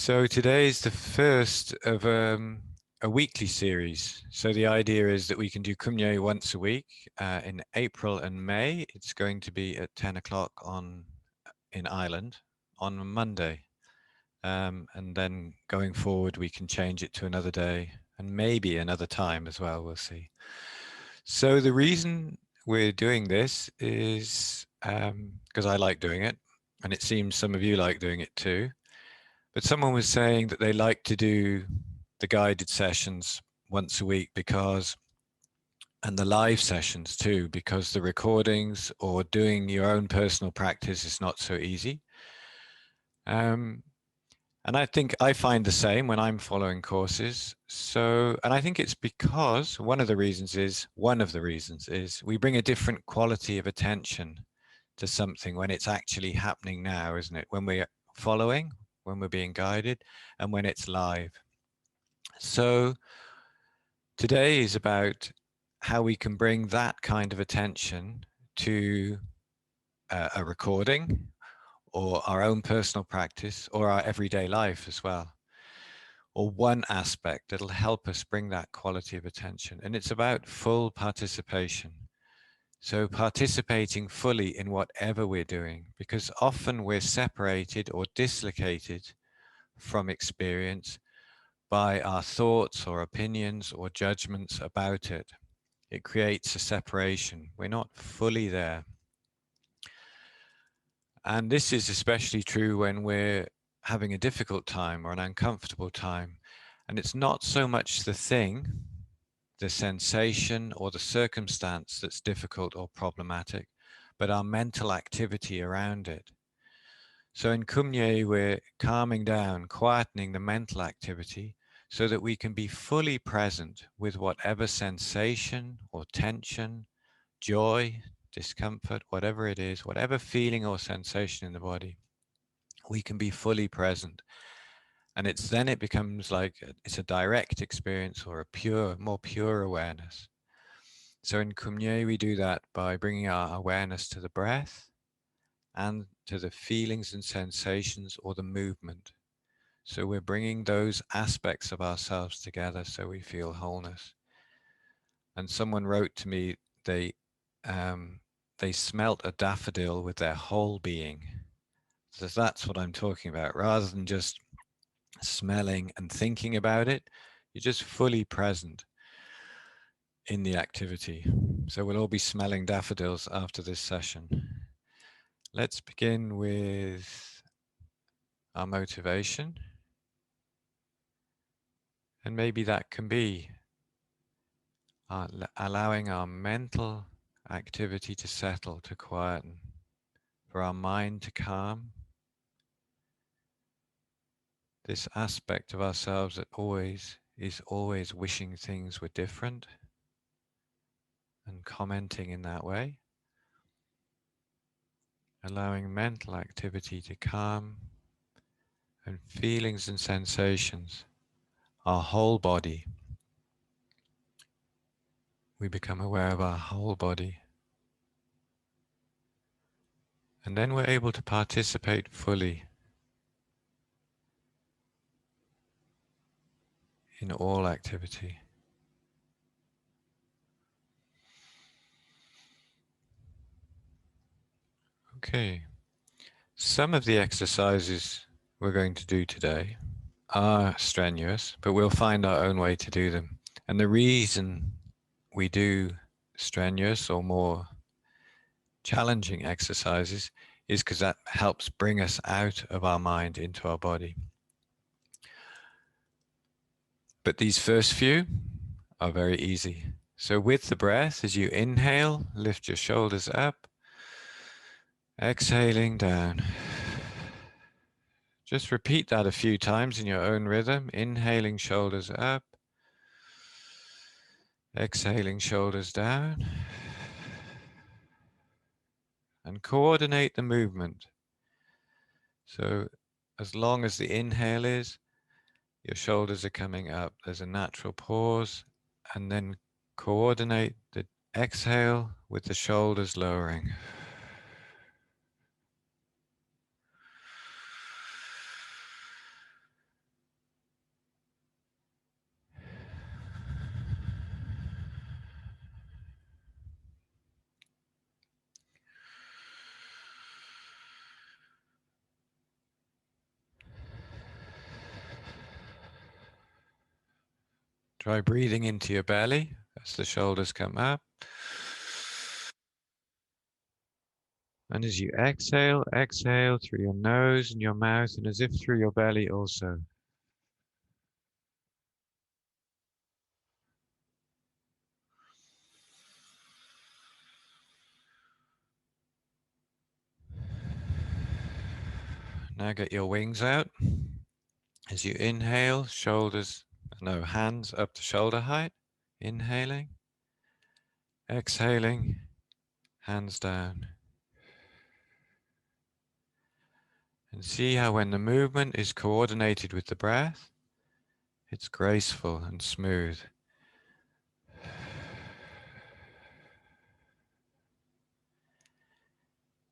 So today is the first of a weekly series. So the idea is that we can do Kumye once a week. In April and May, it's going to be at 10 o'clock in Ireland on a Monday. And then going forward, we can change it to another day and maybe another time as well. We'll see. So the reason we're doing this is because I like doing it, and it seems some of you like doing it too. But someone was saying that they like to do the guided sessions once a week and the live sessions too, because the recordings or doing your own personal practice is not so easy. And I think I find the same when I'm following courses. And I think it's because one of the reasons is we bring a different quality of attention to something when it's actually happening now, isn't it? When we're following, when we're being guided, and when it's live. So today is about how we can bring that kind of attention to a recording or our own personal practice or our everyday life as well, or one aspect that'll help us bring that quality of attention. And it's about full participation. So participating fully in whatever we're doing, because often we're separated or dislocated from experience by our thoughts or opinions or judgments about it. It creates a separation. We're not fully there. And this is especially true when we're having a difficult time or an uncomfortable time. And it's not so much the thing, the sensation or the circumstance that's difficult or problematic, but our mental activity around it. So in Kumye, we're calming down, quietening the mental activity so that we can be fully present with whatever sensation or tension, joy, discomfort, whatever it is, whatever feeling or sensation in the body, we can be fully present. And then it becomes like it's a direct experience or more pure awareness. So in Kumye, we do that by bringing our awareness to the breath and to the feelings and sensations or the movement. So we're bringing those aspects of ourselves together so we feel wholeness. And someone wrote to me, they smelt a daffodil with their whole being. So that's what I'm talking about. Rather than just smelling and thinking about it, you're just fully present in the activity. So we'll all be smelling daffodils after this session. Let's begin with our motivation. And maybe that can be allowing our mental activity to settle, to quieten, for our mind to calm. This aspect of ourselves that is always wishing things were different and commenting in that way. Allowing mental activity to calm and feelings and sensations, our whole body. We become aware of our whole body. And then we're able to participate fully in all activity. Okay, some of the exercises we're going to do today are strenuous, but we'll find our own way to do them. And the reason we do strenuous or more challenging exercises is because that helps bring us out of our mind into our body. But these first few are very easy. So with the breath, as you inhale, lift your shoulders up, exhaling down. Just repeat that a few times in your own rhythm, inhaling shoulders up, exhaling shoulders down, and coordinate the movement. So as long as the inhale is, your shoulders are coming up. There's a natural pause, and then coordinate the exhale with the shoulders lowering. Try breathing into your belly as the shoulders come up. And as you exhale, exhale through your nose and your mouth, and as if through your belly also. Now get your wings out. As you inhale, hands up to shoulder height. Inhaling. Exhaling, hands down. And see how when the movement is coordinated with the breath, it's graceful and smooth.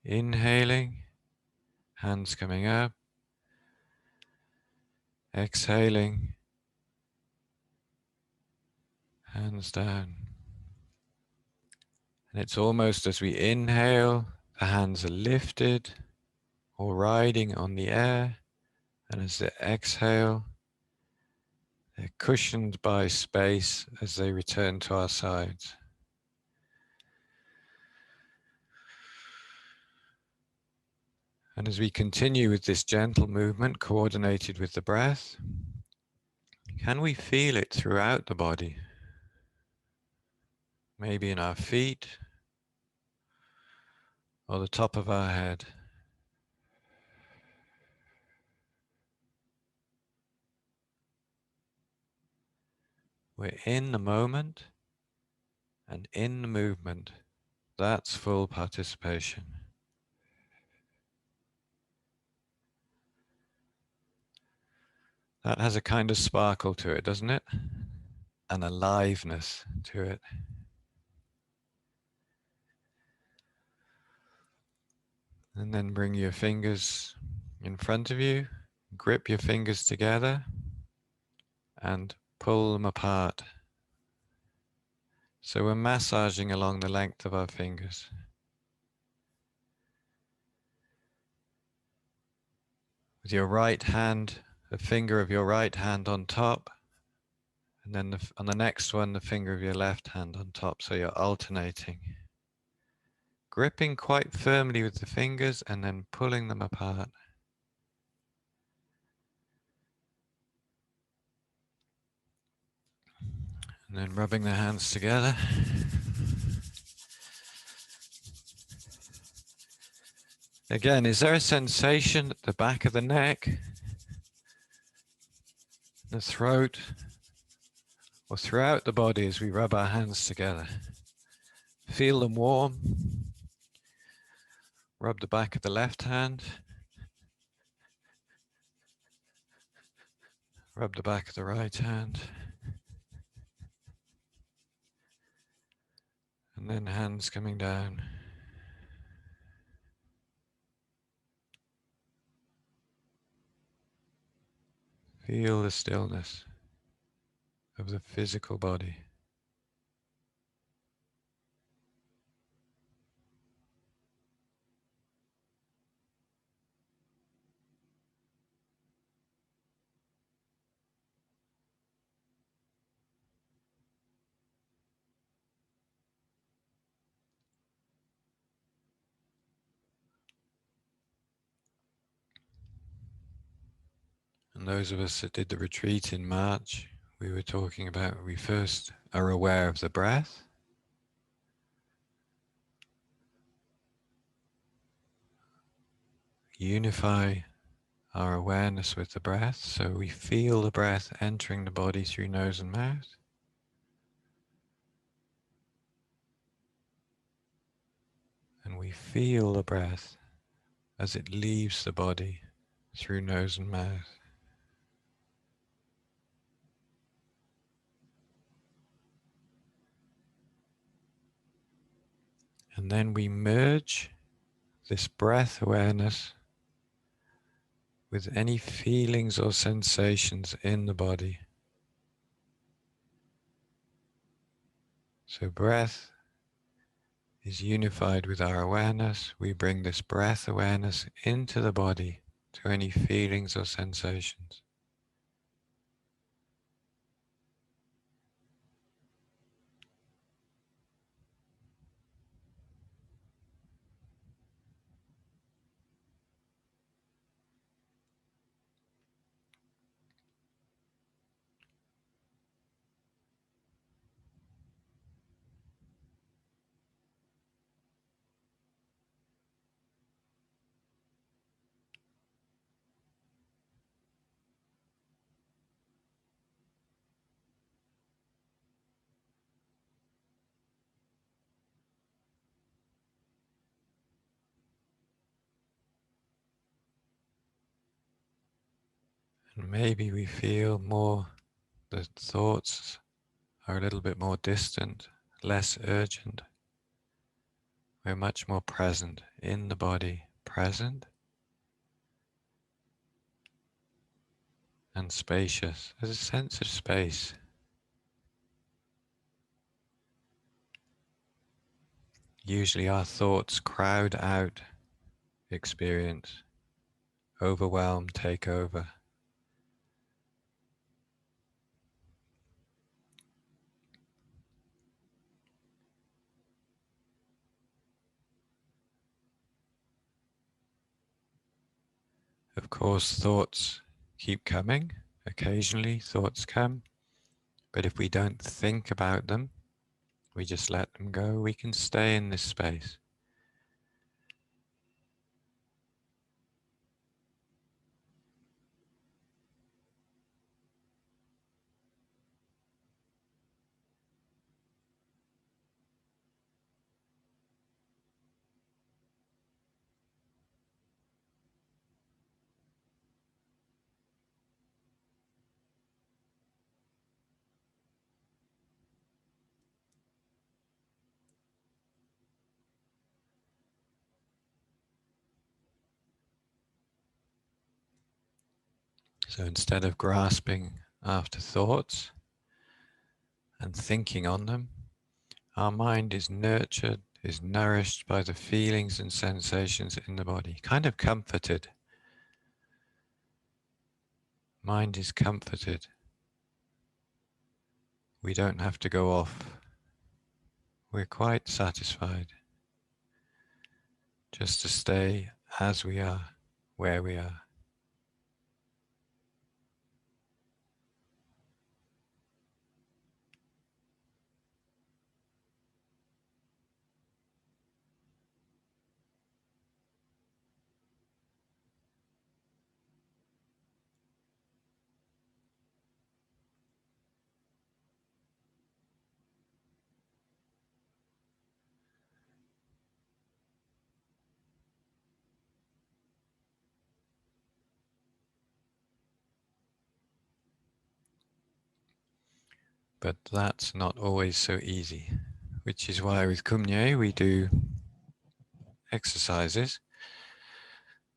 Inhaling, hands coming up. Exhaling, hands down. And it's almost as we inhale, the hands are lifted or riding on the air. And as they exhale, they're cushioned by space as they return to our sides. And as we continue with this gentle movement coordinated with the breath, can we feel it throughout the body? Maybe in our feet or the top of our head. We're in the moment and in the movement. That's full participation. That has a kind of sparkle to it, doesn't it? An aliveness to it. And then bring your fingers in front of you, grip your fingers together and pull them apart. So we're massaging along the length of our fingers. With your right hand, the finger of your right hand on top, and then on the next one, the finger of your left hand on top. So you're alternating. Gripping quite firmly with the fingers and then pulling them apart. And then rubbing the hands together. Again, is there a sensation at the back of the neck, the throat, or throughout the body as we rub our hands together? Feel them warm. Rub the back of the left hand. Rub the back of the right hand. And then hands coming down. Feel the stillness of the physical body. And those of us that did the retreat in March, we were talking about we first are aware of the breath. Unify our awareness with the breath, so we feel the breath entering the body through nose and mouth. And we feel the breath as it leaves the body through nose and mouth. And then we merge this breath awareness with any feelings or sensations in the body. So breath is unified with our awareness. We bring this breath awareness into the body to any feelings or sensations. And maybe we feel more, the thoughts are a little bit more distant, less urgent. We're much more present in the body, present and spacious. There's a sense of space. Usually our thoughts crowd out experience, overwhelm, take over. Of course, thoughts keep coming. Occasionally thoughts come, but if we don't think about them, we just let them go, we can stay in this space. So instead of grasping after thoughts and thinking on them, our mind is nurtured, is nourished by the feelings and sensations in the body, kind of comforted. Mind is comforted. We don't have to go off. We're quite satisfied just to stay as we are, where we are. But that's not always so easy, which is why with Kumye we do exercises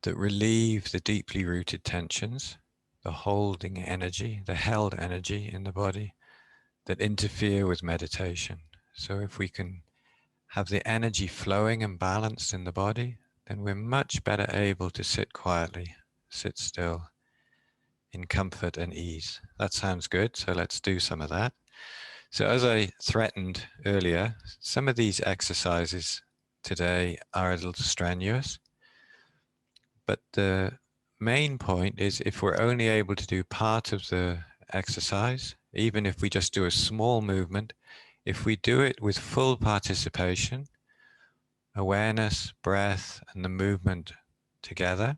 that relieve the deeply rooted tensions, the holding energy, the held energy in the body that interfere with meditation. So if we can have the energy flowing and balanced in the body, then we're much better able to sit quietly, sit still, in comfort and ease. That sounds good, so let's do some of that. So as I threatened earlier, some of these exercises today are a little strenuous, but the main point is if we're only able to do part of the exercise, even if we just do a small movement, if we do it with full participation, awareness, breath, and the movement together,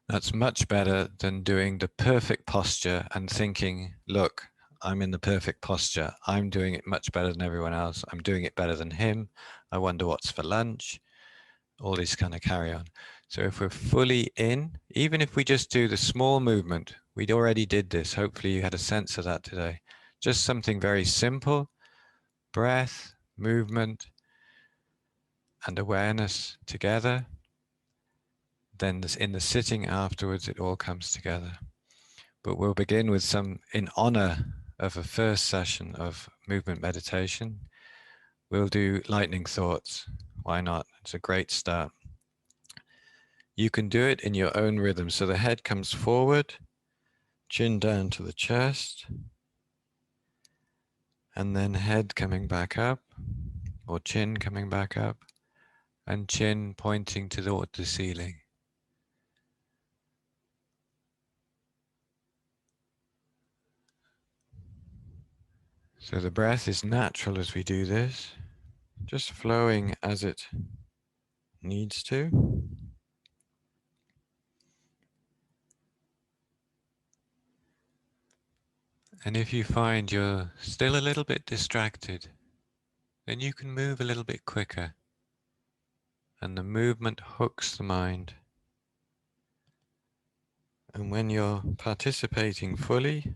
that's much better than doing the perfect posture and thinking, look, I'm in the perfect posture. I'm doing it much better than everyone else. I'm doing it better than him. I wonder what's for lunch. All this kind of carry on. So if we're fully in, even if we just do the small movement, we already did this. Hopefully you had a sense of that today. Just something very simple, breath, movement, and awareness together. Then in the sitting afterwards, it all comes together. But we'll begin with some, in honor of a first session of movement meditation, we'll do lightning thoughts. Why not? It's a great start. You can do it in your own rhythm. So the head comes forward, chin down to the chest, and then head coming back up, or chin coming back up, and chin pointing toward the ceiling. So the breath is natural as we do this, just flowing as it needs to. And if you find you're still a little bit distracted, then you can move a little bit quicker. And the movement hooks the mind. And when you're participating fully,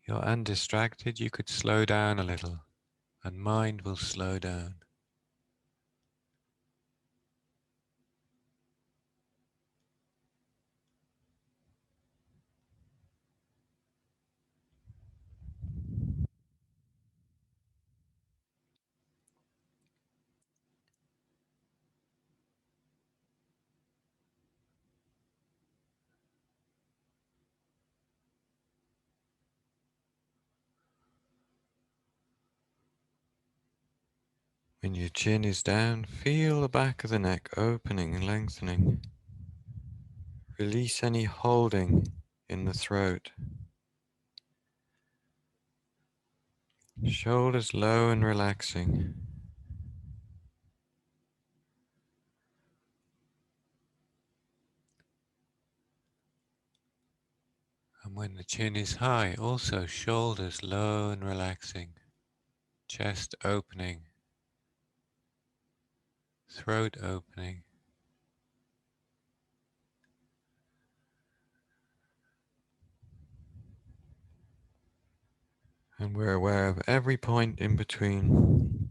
you're undistracted, you could slow down a little, and mind will slow down. When your chin is down, feel the back of the neck opening and lengthening. Release any holding in the throat. Shoulders low and relaxing. And when the chin is high, also shoulders low and relaxing. Chest opening. Throat opening. And we're aware of every point in between.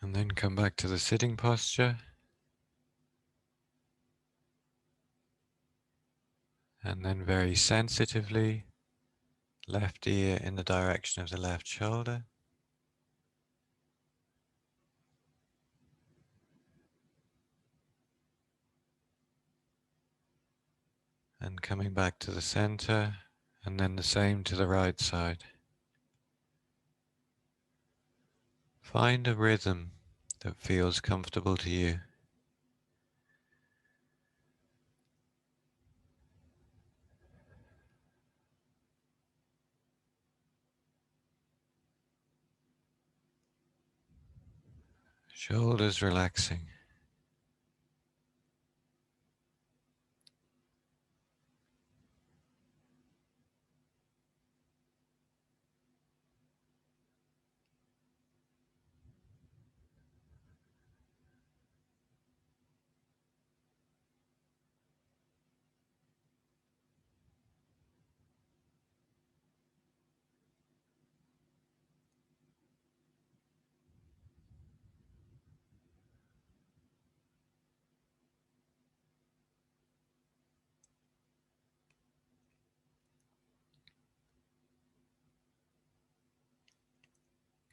And then come back to the sitting posture. And then very sensitively, left ear in the direction of the left shoulder. And coming back to the center, and then the same to the right side. Find a rhythm that feels comfortable to you. Shoulders relaxing.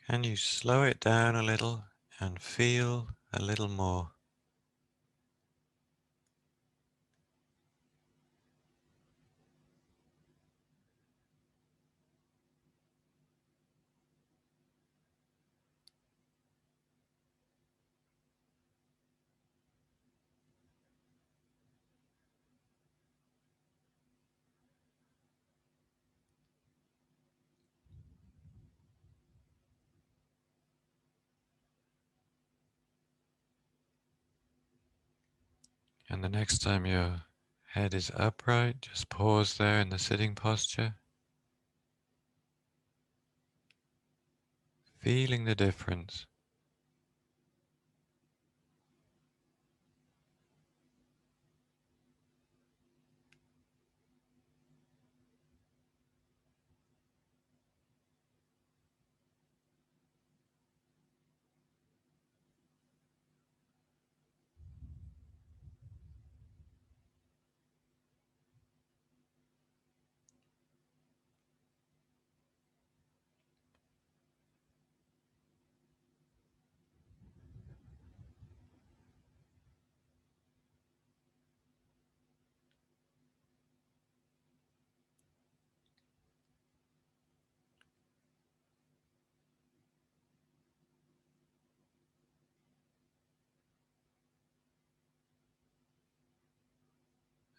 Can you slow it down a little and feel a little more? And the next time your head is upright, just pause there in the sitting posture, feeling the difference.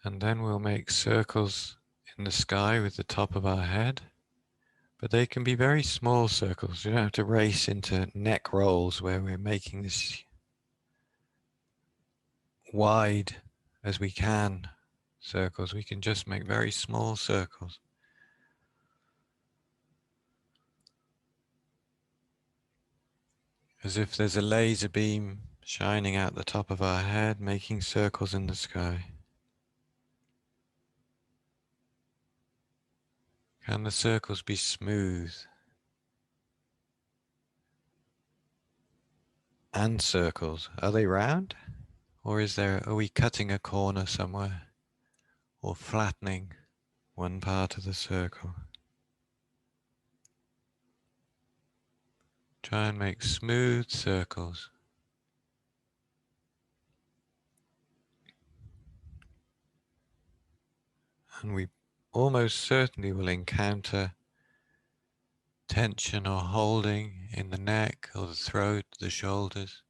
And then we'll make circles in the sky with the top of our head. But they can be very small circles. You don't have to race into neck rolls where we're making this wide as we can circles. We can just make very small circles. as if there's a laser beam shining out the top of our head, making circles in the sky. Can the circles be smooth and circles? Are they round? Or are we cutting a corner somewhere? Or flattening one part of the circle? Try and make smooth circles. And we almost certainly will encounter tension or holding in the neck or the throat, the shoulders,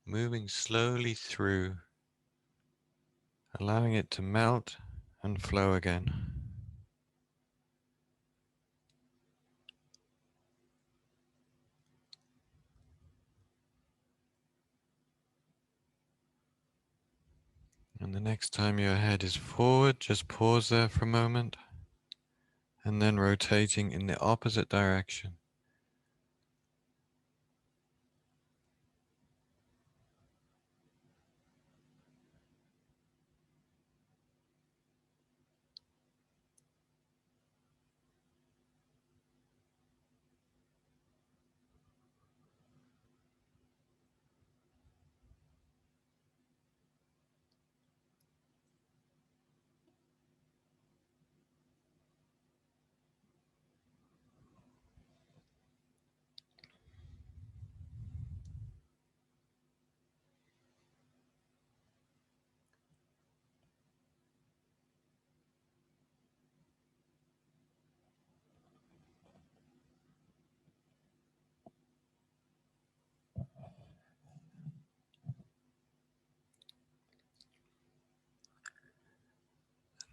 moving slowly through, allowing it to melt and flow again. And the next time your head is forward, just pause there for a moment, and then rotating in the opposite direction.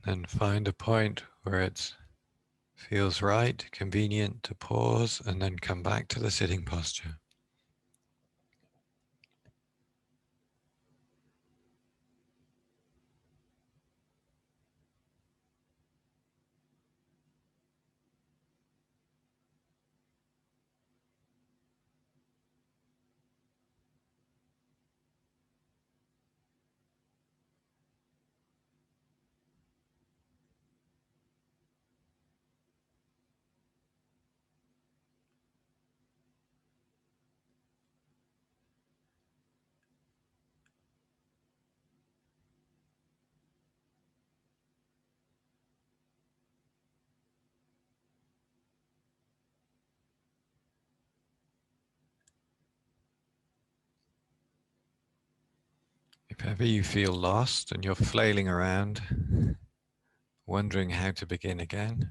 Then find a point where it feels right, convenient to pause, and then come back to the sitting posture. If ever you feel lost and you're flailing around, wondering how to begin again,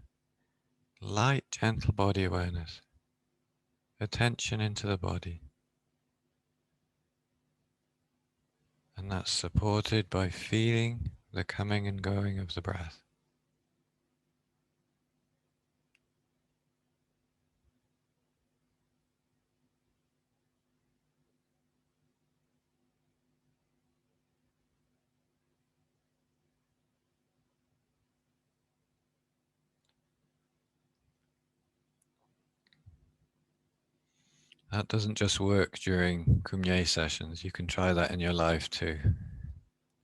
light, gentle body awareness, attention into the body. And that's supported by feeling the coming and going of the breath. That doesn't just work during Kumye sessions. You can try that in your life too.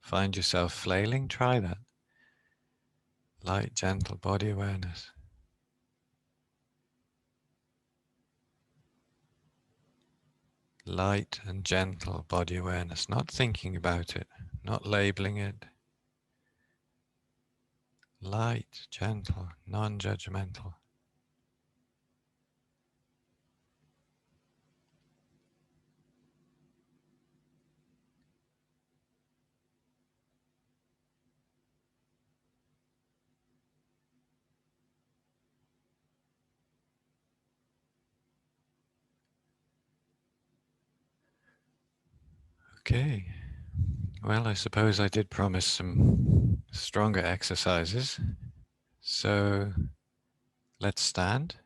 Find yourself flailing, try that. Light, gentle body awareness. Light and gentle body awareness, not thinking about it, not labeling it. Light, gentle, non-judgmental. Okay, well, I suppose I did promise some stronger exercises. So let's stand.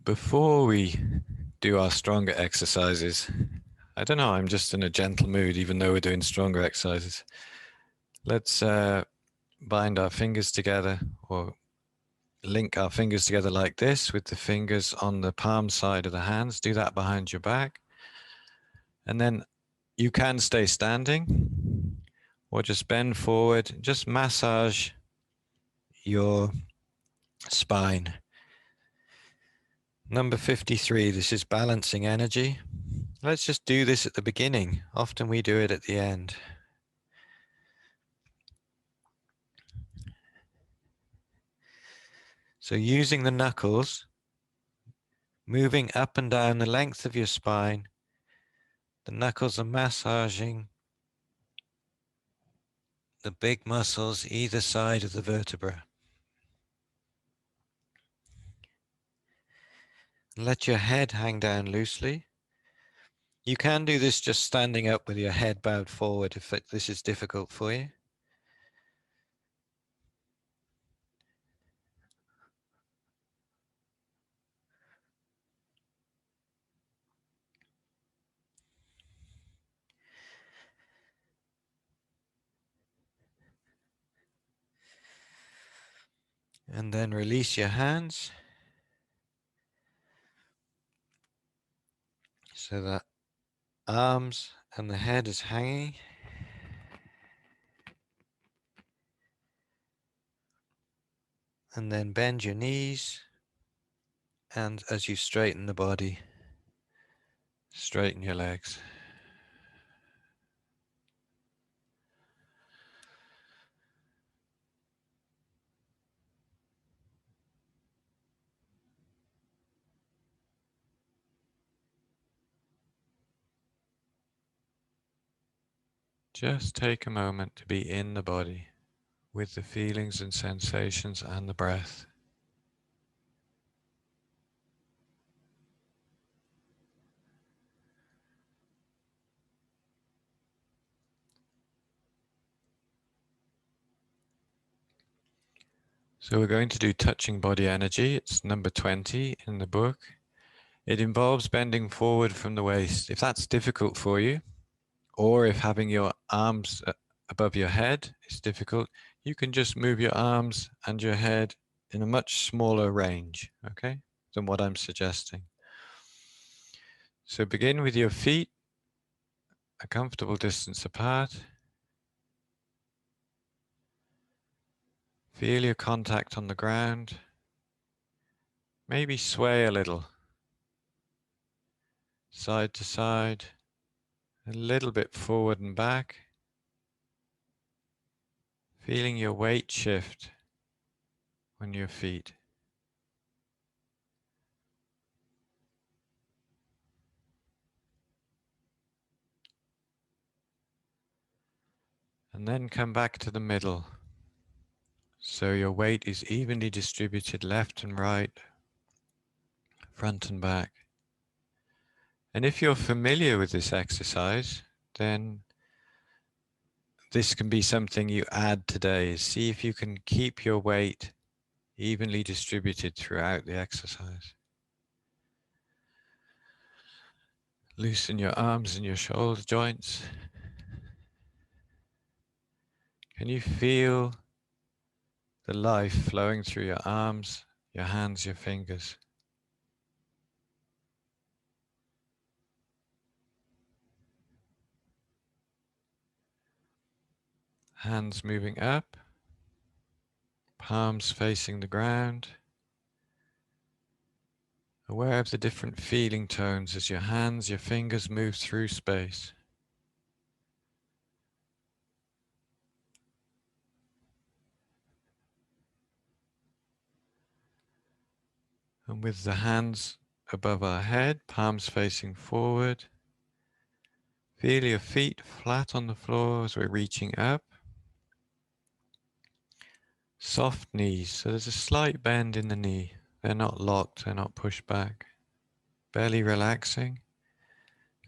Before we do our stronger exercises, I don't know, I'm just in a gentle mood, even though we're doing stronger exercises. Let's bind our fingers together or link our fingers together like this with the fingers on the palm side of the hands. Do that behind your back. And then you can stay standing or just bend forward. Just massage your spine. Number 53, this is balancing energy. Let's just do this at the beginning. Often we do it at the end. So using the knuckles, moving up and down the length of your spine, the knuckles are massaging the big muscles either side of the vertebra. Let your head hang down loosely. You can do this just standing up with your head bowed forward if this is difficult for you. And then release your hands so that arms and the head is hanging. And then bend your knees. And as you straighten the body, straighten your legs. Just take a moment to be in the body with the feelings and sensations and the breath. So we're going to do touching body energy. It's number 20 in the book. It involves bending forward from the waist. If that's difficult for you, or if having your arms above your head is difficult, you can just move your arms and your head in a much smaller range, okay, than what I'm suggesting. So begin with your feet a comfortable distance apart. Feel your contact on the ground. Maybe sway a little, side to side, a little bit forward and back. Feeling your weight shift on your feet. And then come back to the middle. So your weight is evenly distributed left and right, front and back. And if you're familiar with this exercise, then this can be something you add today. See if you can keep your weight evenly distributed throughout the exercise. Loosen your arms and your shoulder joints. Can you feel the life flowing through your arms, your hands, your fingers? Hands moving up, palms facing the ground. Aware of the different feeling tones as your hands, your fingers move through space. And with the hands above our head, palms facing forward, feel your feet flat on the floor as we're reaching up. Soft knees, so there's a slight bend in the knee. They're not locked, they're not pushed back. Belly relaxing.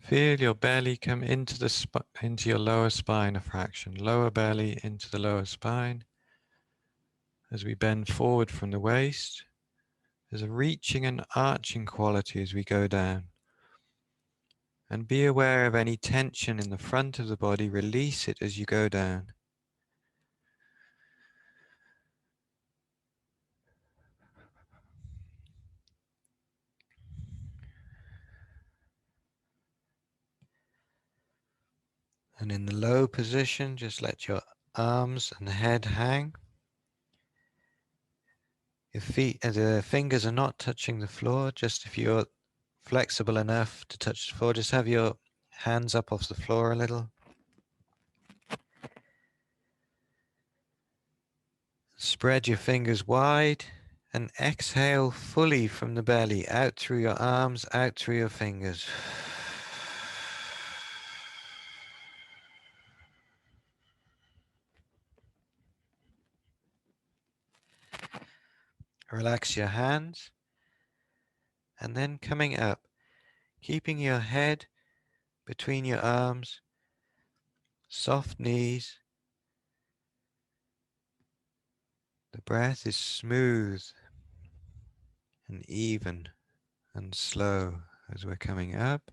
Feel your belly come into into your lower spine a fraction. Lower belly into the lower spine. As we bend forward from the waist, there's a reaching and arching quality as we go down. And be aware of any tension in the front of the body. Release it as you go down. And in the low position, just let your arms and head hang. Your feet, the fingers are not touching the floor. Just if you're flexible enough to touch the floor, just have your hands up off the floor a little. Spread your fingers wide and exhale fully from the belly, out through your arms, out through your fingers. Relax your hands, and then coming up, keeping your head between your arms, soft knees. The breath is smooth and even and slow as we're coming up.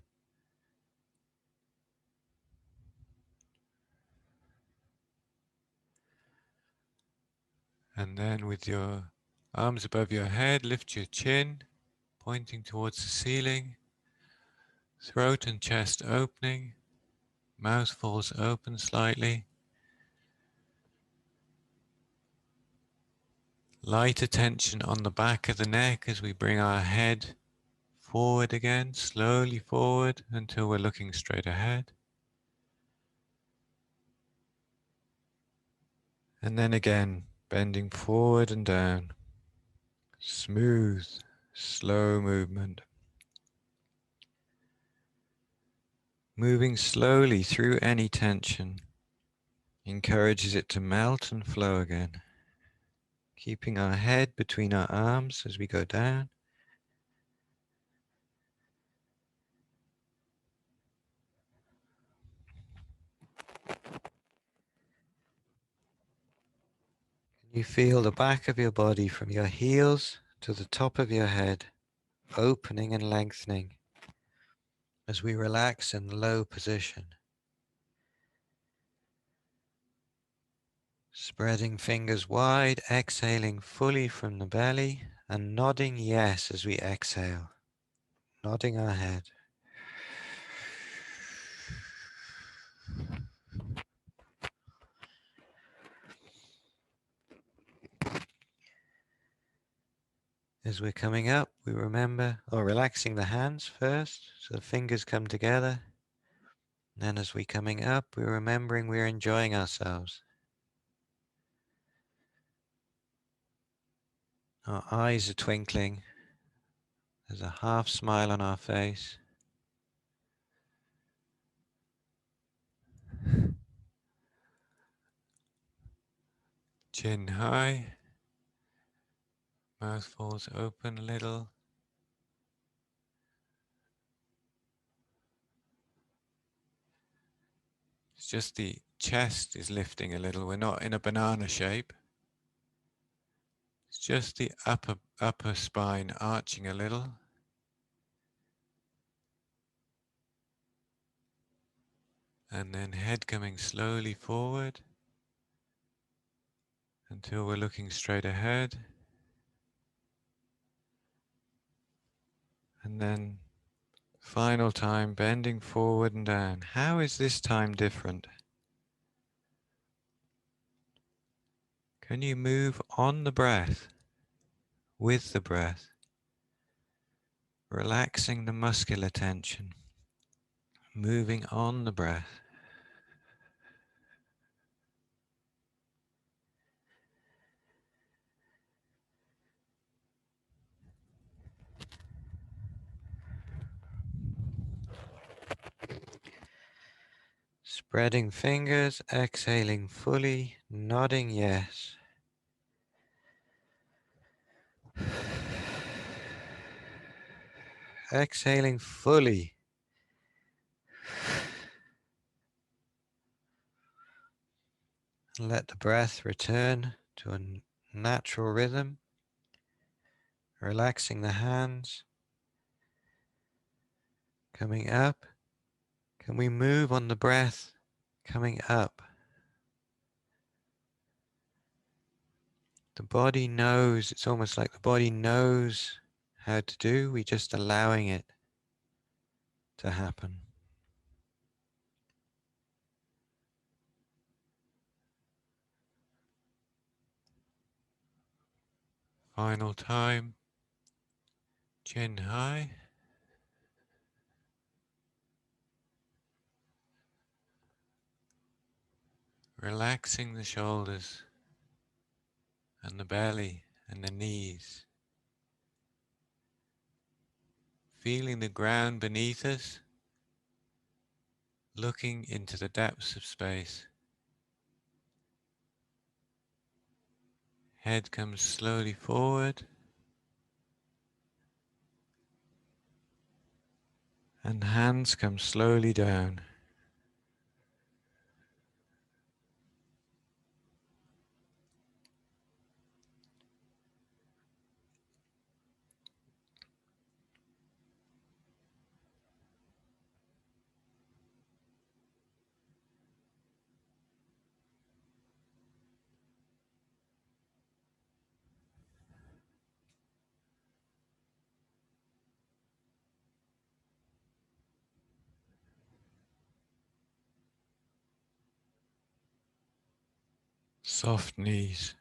And then with your arms above your head, lift your chin, pointing towards the ceiling. Throat and chest opening. Mouth falls open slightly. Light attention on the back of the neck as we bring our head forward again, slowly forward until we're looking straight ahead. And then again, bending forward and down. Smooth, slow movement. Moving slowly through any tension encourages it to melt and flow again. Keeping our head between our arms as we go down. You feel the back of your body from your heels to the top of your head, opening and lengthening as we relax in the low position. Spreading fingers wide, exhaling fully from the belly, and nodding yes as we exhale, nodding our head. As we're coming up, we remember, relaxing the hands first, so the fingers come together. Then as we're coming up, we're remembering we're enjoying ourselves. Our eyes are twinkling. There's a half smile on our face. Chin high. Mouth falls open a little. It's just the chest is lifting a little. We're not in a banana shape. It's just the upper spine arching a little. And then head coming slowly forward until we're looking straight ahead. And then final time, bending forward and down. How is this time different? Can you move on the breath, with the breath, relaxing the muscular tension, moving on the breath. Spreading fingers, exhaling fully, nodding yes. Exhaling fully. And let the breath return to a natural rhythm. Relaxing the hands. Coming up. Can we move on the breath? Coming up. The body knows, it's almost like the body knows how to do. We're just allowing it to happen. Final time, chin high. Relaxing the shoulders and the belly and the knees. Feeling the ground beneath us, looking into the depths of space. Head comes slowly forward and hands come slowly down. Soft knees.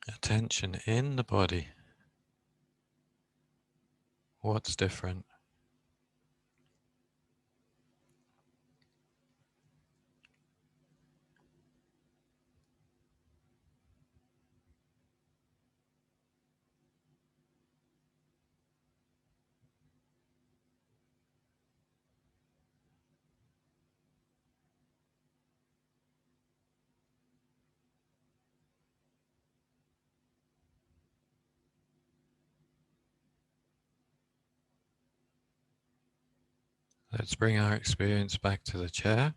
Attention in the body. What's different? Let's bring our experience back to the chair.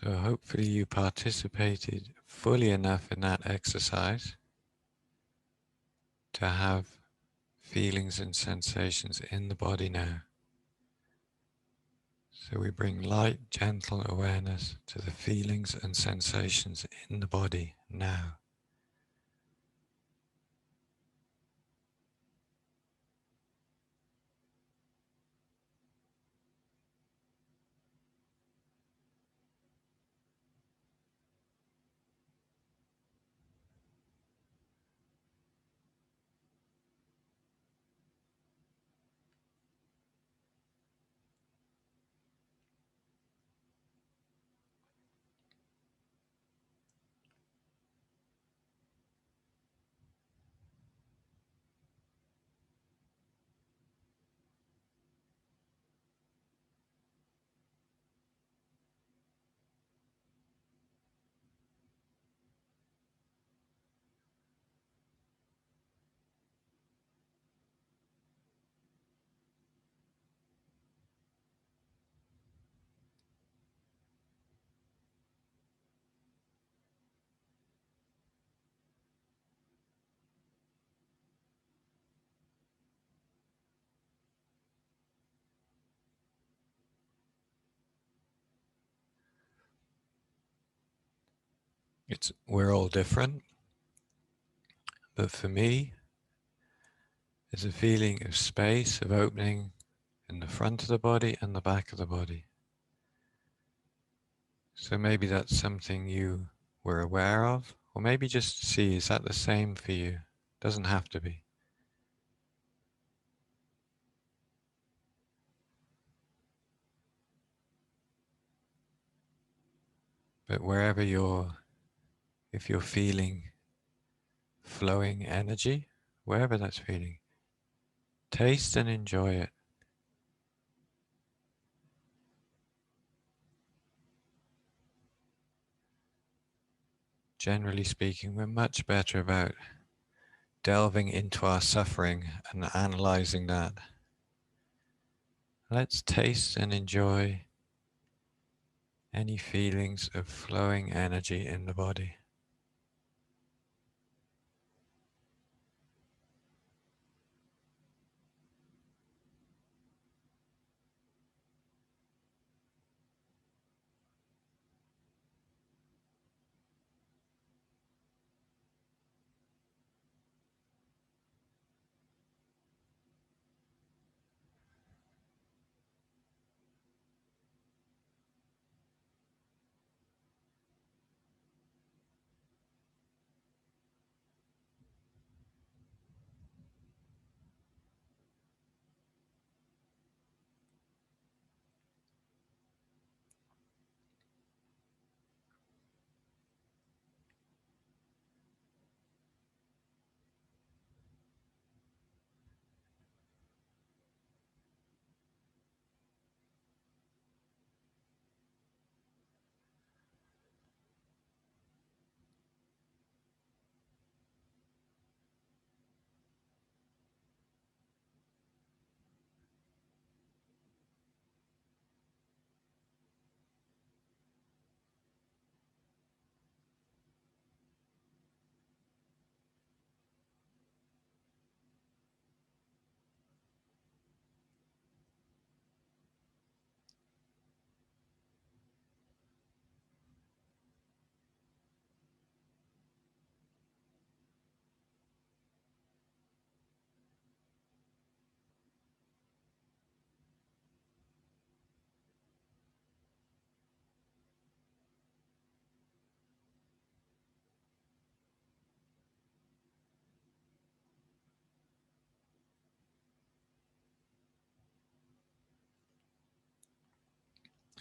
So hopefully you participated fully enough in that exercise to have feelings and sensations in the body now. So we bring light, gentle awareness to the feelings and sensations in the body now. We're all different, but for me, there's a feeling of space, of opening in the front of the body and the back of the body. So maybe that's something you were aware of, or maybe just see, is that the same for you? Doesn't have to be. But wherever if you're feeling flowing energy, wherever that's feeling, taste and enjoy it. Generally speaking, we're much better about delving into our suffering and analyzing that. Let's taste and enjoy any feelings of flowing energy in the body.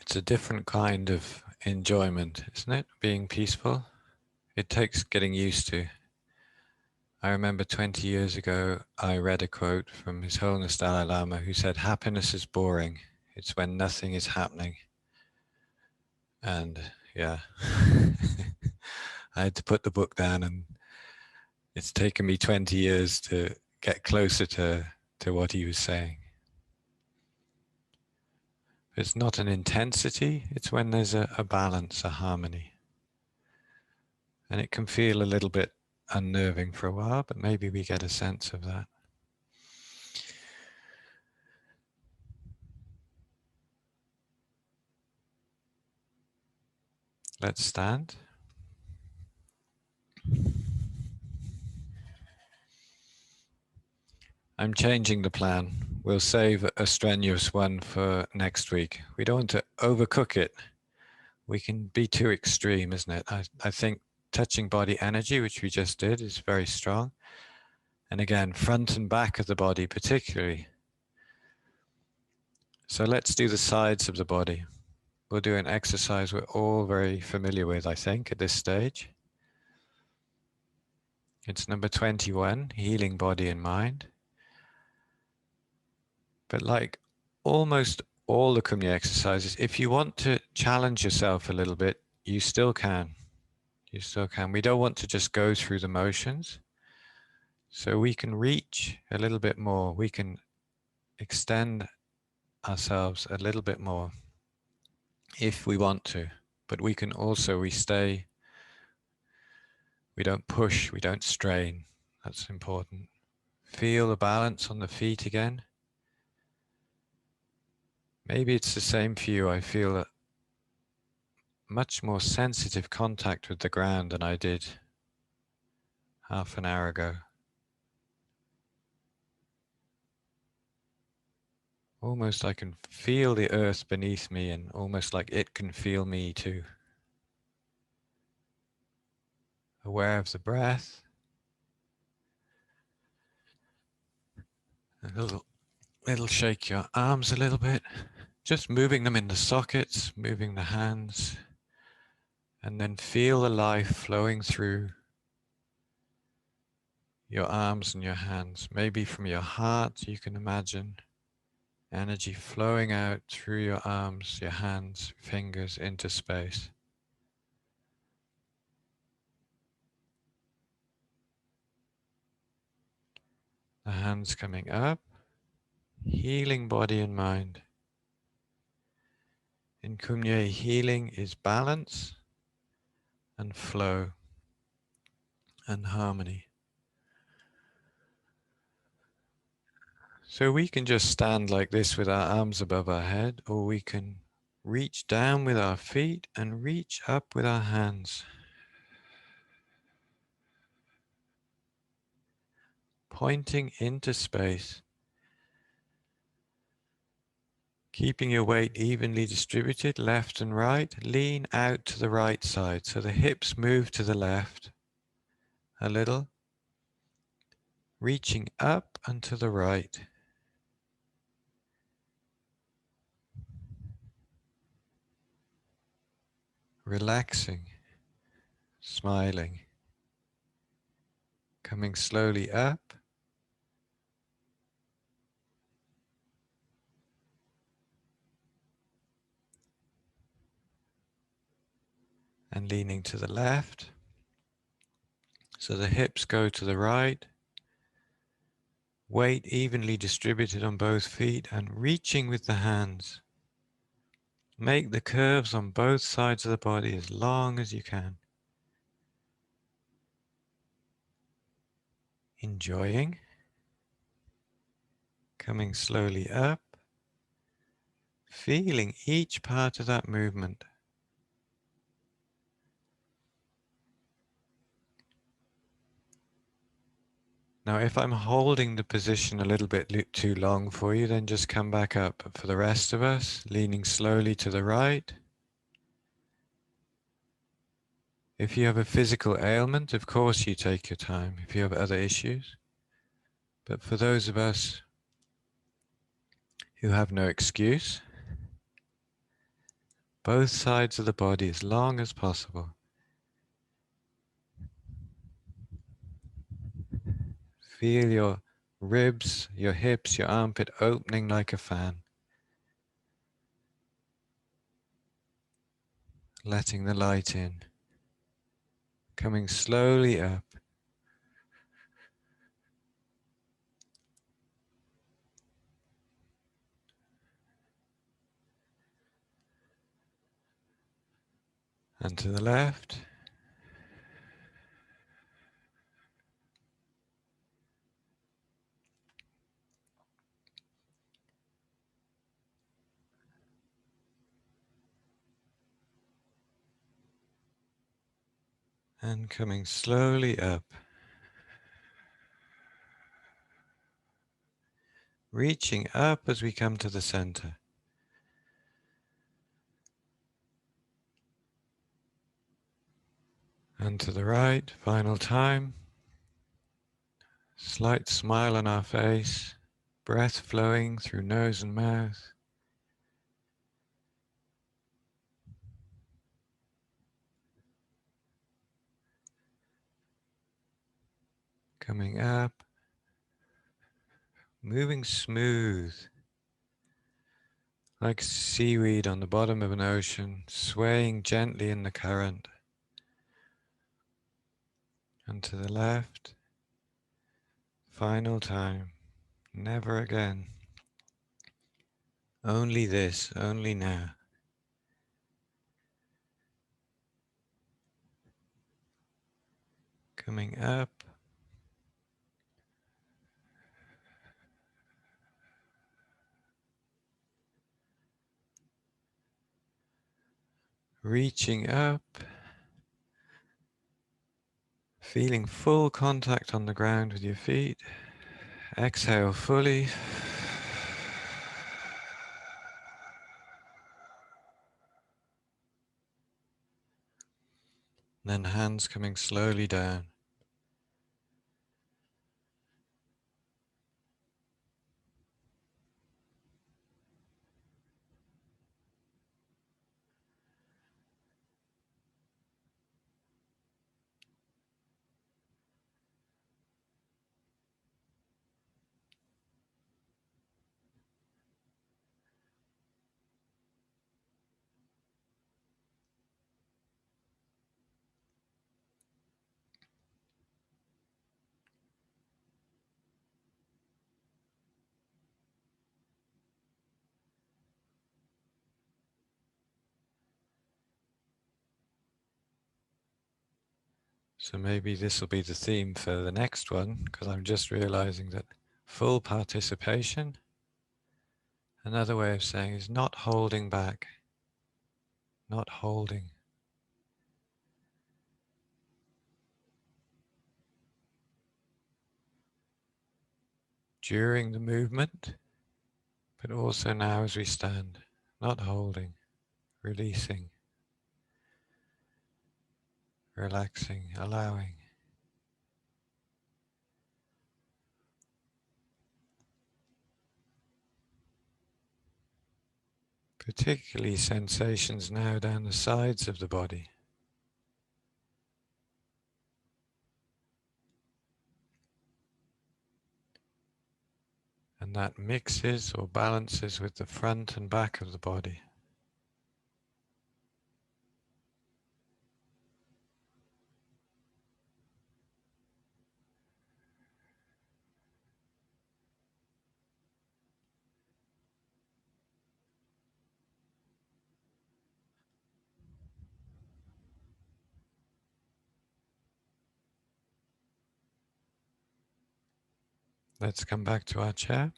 It's a different kind of enjoyment, isn't it? Being peaceful. It takes getting used to. I remember 20 years ago, I read a quote from His Holiness Dalai Lama who said, "Happiness is boring. It's when nothing is happening." And yeah, I had to put the book down, and it's taken me 20 years to get closer to what he was saying. It's not an intensity, it's when there's a balance, a harmony. And it can feel a little bit unnerving for a while, but maybe we get a sense of that. Let's stand. I'm changing the plan. We'll save a strenuous one for next week. We don't want to overcook it. We can be too extreme, isn't it? I think touching body energy, which we just did, is very strong. And again, front and back of the body particularly. So let's do the sides of the body. We'll do an exercise we're all very familiar with, I think, at this stage. It's number 21, healing body and mind. But like almost all the Kumya exercises, if you want to challenge yourself a little bit, you still can. You still can. We don't want to just go through the motions. So we can reach a little bit more. We can extend ourselves a little bit more if we want to. But we can also, we don't push, we don't strain. That's important. Feel the balance on the feet again. Maybe it's the same for you. I feel that much more sensitive contact with the ground than I did half an hour ago. Almost I can feel the earth beneath me, and almost like it can feel me too. Aware of the breath. It'll shake your arms a little bit, just moving them in the sockets, moving the hands, and then feel the life flowing through your arms and your hands. Maybe from your heart, you can imagine energy flowing out through your arms, your hands, fingers into space. The hands coming up, healing body and mind. In Kumye, healing is balance and flow and harmony. So we can just stand like this with our arms above our head, or we can reach down with our feet and reach up with our hands, pointing into space, keeping your weight evenly distributed left and right. Lean out to the right side so the hips move to the left a little, reaching up and to the right. Relaxing, smiling, coming slowly up and leaning to the left. So the hips go to the right, weight evenly distributed on both feet, and reaching with the hands. Make the curves on both sides of the body as long as you can. Enjoying, coming slowly up, feeling each part of that movement. Now, if I'm holding the position a little bit too long for you, then just come back up. For the rest of us, leaning slowly to the right. If you have a physical ailment, of course you take your time. If you have other issues. But for those of us who have no excuse, both sides of the body as long as possible. Feel your ribs, your hips, your armpit opening like a fan. Letting the light in. Coming slowly up. And to the left. And coming slowly up. Reaching up as we come to the center. And to the right, final time. Slight smile on our face. Breath flowing through nose and mouth. Coming up. Moving smooth. Like seaweed on the bottom of an ocean, swaying gently in the current. And to the left, final time, never again. Only this, only now. Coming up. reaching up, feeling full contact on the ground with your feet. Exhale fully. Then hands coming slowly down. So maybe this will be the theme for the next one, because I'm just realizing that full participation, another way of saying, is not holding back, not holding. During the movement, but also now as we stand, not holding, releasing, relaxing, allowing. Particularly sensations now down the sides of the body. And that mixes or balances with the front and back of the body. Let's come back to our chair.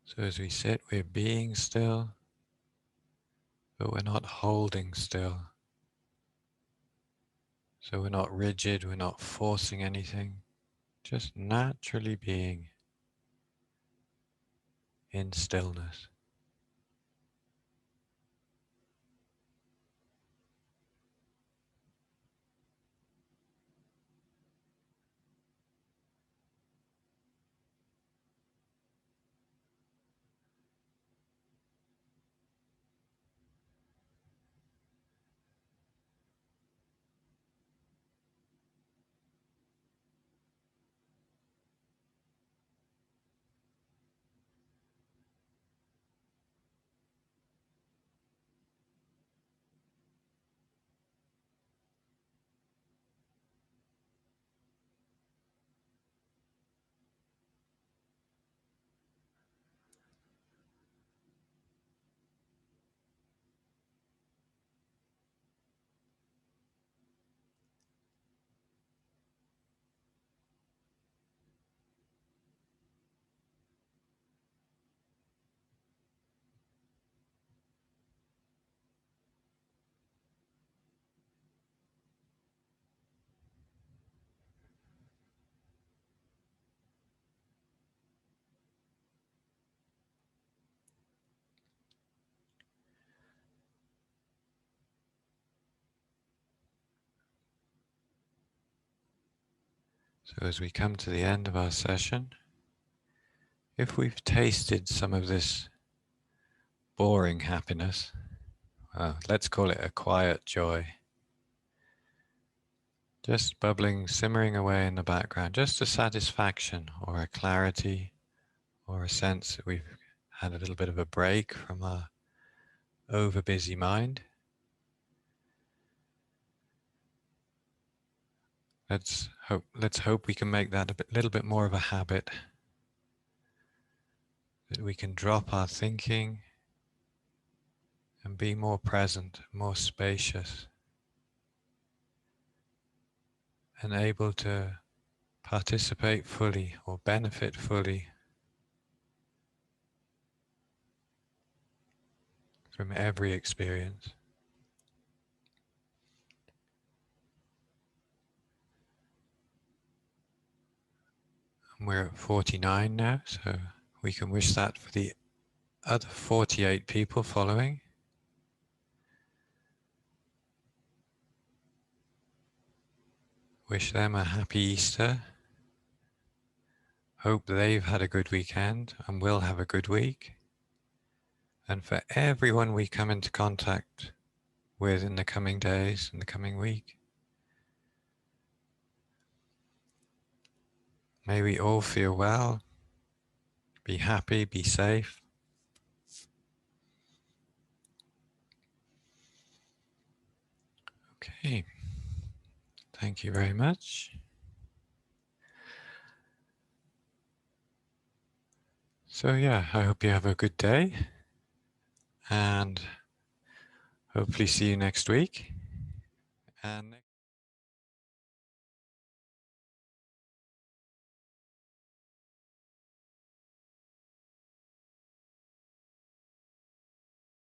So as we sit, we're being still, but we're not holding still. So we're not rigid, we're not forcing anything, just naturally being in stillness. So as we come to the end of our session, if we've tasted some of this boring happiness, well, let's call it a quiet joy, just bubbling, simmering away in the background, just a satisfaction or a clarity or a sense that we've had a little bit of a break from our over-busy mind. Let's hope we can make that a little bit more of a habit, that we can drop our thinking and be more present, more spacious, and able to participate fully or benefit fully from every experience. And we're at 49 now, so we can wish that for the other 48 people following. Wish them a happy Easter. Hope they've had a good weekend and will have a good week. And for everyone we come into contact with in the coming days, in the coming week, may we all feel well, be happy, be safe. Okay, thank you very much. So yeah, I hope you have a good day and hopefully see you next week. And